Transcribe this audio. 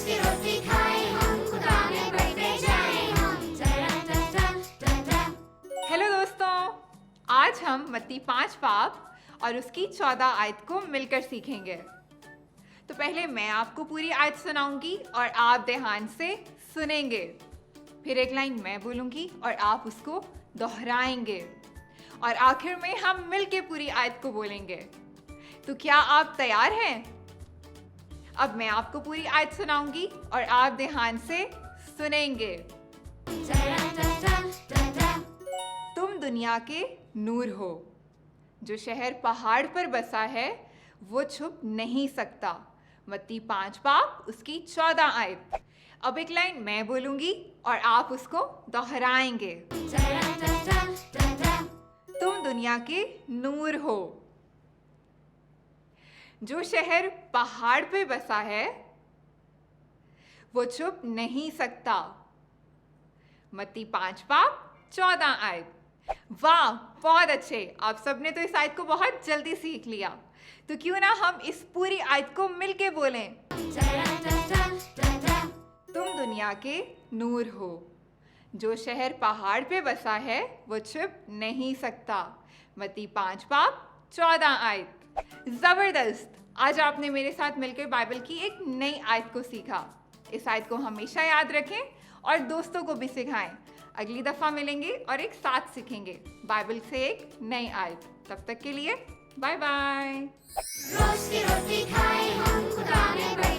की रोटी खाए हम, खुदा में बढ़ते जाए हम। हेलो दोस्तों, आज हम मत्ती 5 पाप और उसकी 14 आयत को मिलकर सीखेंगे। तो पहले मैं आपको पूरी आयत सुनाऊंगी और आप ध्यान से सुनेंगे। फिर एक लाइन मैं बोलूंगी और आप उसको दोहराएंगे और आखिर में हम मिलके पूरी आयत को बोलेंगे। तो क्या आप तैयार हैं? अब मैं आपको पूरी आयत सुनाऊंगी और आप ध्यान से सुनेंगे। तुम दुनिया के नूर हो। जो शहर पहाड़ पर बसा है वो छुप नहीं सकता। मत्ती 5 पाप उसकी 14 आयत। अब एक लाइन मैं बोलूंगी और आप उसको दोहराएंगे। तुम दुनिया के नूर हो। जो शहर पहाड़ पे बसा है वो छुप नहीं सकता। मत्ती 5 पाप 14 आयत। वाह, बहुत अच्छे। आप सबने तो इस आयत को बहुत जल्दी सीख लिया। तो क्यों ना हम इस पूरी आयत को मिलके बोलें। तुम दुनिया के नूर हो। जो शहर पहाड़ पे बसा है वो छुप नहीं सकता। मत्ती 5 पाप 14 आयत। जबरदस्त। आज आपने मेरे साथ मिलकर बाइबल की एक नई आयत को सीखा। इस आयत को हमेशा याद रखें और दोस्तों को भी सिखाएं। अगली दफा मिलेंगे और एक साथ सीखेंगे बाइबल से एक नई आयत। तब तक के लिए बाय बाय। रोज की रोटी खाए हम, खुदा में बढ़ते